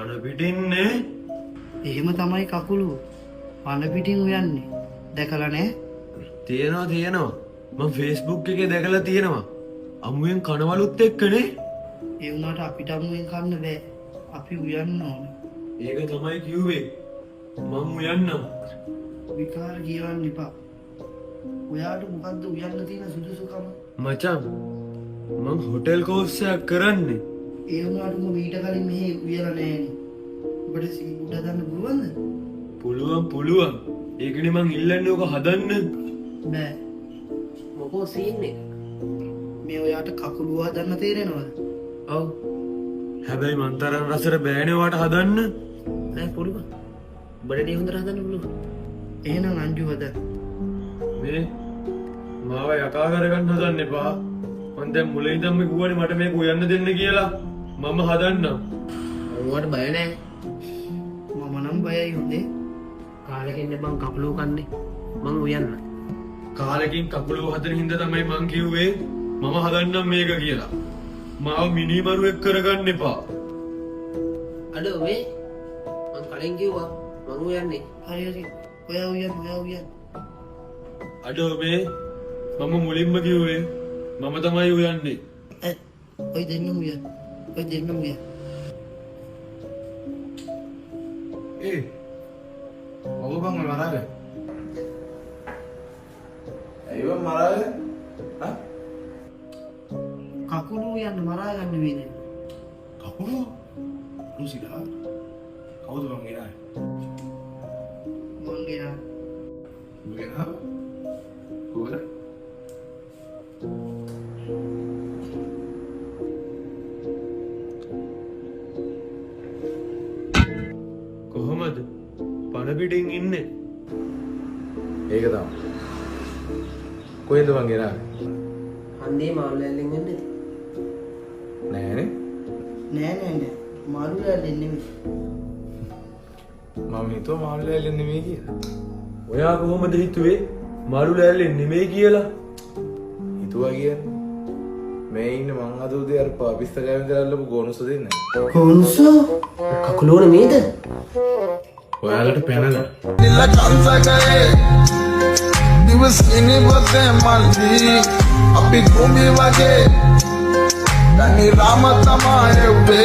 පන පිටින්නේ. එහෙම තමයි කකුලු. පන පිටින් උයන්නේ. දැකලා නෑ? තියෙනවා. මම Facebook එකේ දැකලා තියෙනවා. අමුයෙන් කනවලුත් එක්කනේ. ඒ වුණාට අපිට අමුයෙන් කන්න බෑ. අපි උයන්න ඕන. ඒක තමයි කිව්වේ. මම උයන්නම්. විකාර කියවන්න එපා. ඔයාට මොකද්ද උයන්න තියෙන සුදුසුකම? මචං මං හොටෙල් කෝස් එකක් කරන්නේ. ඒ වුණාට මීට කලින් මෙහෙ උයලා නෑනේ. ඔබට සිංගුඩ ගන්න පුළුවන්ද? පුළුවන්. ඒකනේ මං ඉල්ලන්නේ ඔක හදන්න. බෑ. මොකෝ සීන් එක? මේ ඔයාට කකුලුව හදන්න තේරෙනවද? ඔව්. හැබැයි මං තරම් රසට බෑනේ වාට හදන්න. නෑ පුළුවන්. බඩේ හොඳට හදන්න පුළුවන්. එහෙනම් අංජු හදන්න. මේ මාව යකා කරගන්න හදන්න එපා. මං දැන් මුලින් ඉඳන්ම කිව්වනේ මට මේක උයන්න දෙන්න කියලා. මම හදන්නම්. ඔයාට බය නෑ. මම නම් බයයි හොඳේ. කාලෙකින් මං කපලෝ කන්නේ. මං උයන්න. කාලෙකින් කකුලෝ හදන හින්දා තමයි මං කිව්වේ මම හදන්නම් මේක කියලා. මාව මිනිමරුවෙක් කරගන්න එපා. අඩ ඔවේ මං කලින් කිව්වා මං උයන්නේ. හරි. ඔයා උයන්න. අඩෝ මේ මම මුලින්ම කිව්වේ මම තමයි උයන්නේ. ඔය දෙන්නම උයන්න. ඔබ බං මරාද? ඇයිව මරාද? කකුලු උයන්න මරා ගන්න වේද? කකුල? රුසිලා. කවුද බං ගෙනාවේ? මං ගෙනා. ගෙනාව? කොහෙද? කොහොමද? පන පිටින් ඉන්නේ. ඒක තමයි. කොහෙන්ද බං ගෙනාවේ? හන්දේ මාළුලැල්ලෙන් එන්නේ. නෑනේ. නෑ. මාළු ලෑල්ලෙන් නෙමෙයි. මම හිතුවා මාළුලෑල්ලෙන් නෙමෙයි කියලා. ඔයා කොහොමද හිතුවේ මාළු ලෑල්ලෙන් නෙමෙයි කියලා? හිතුවා කියන්නේ මේ ඉන්න මං අද උදේ අර පාපිස්ත ගෑවෙන් කරල්ලපු ගෝනුස දෙන්නේ. කොන්සෝ කකුලෝන මේද? ඔයාලට පැනලා. नीला चांसा गए दिवस किनी बसे मल्ली अभी घूमी वगे रामा तमाए वे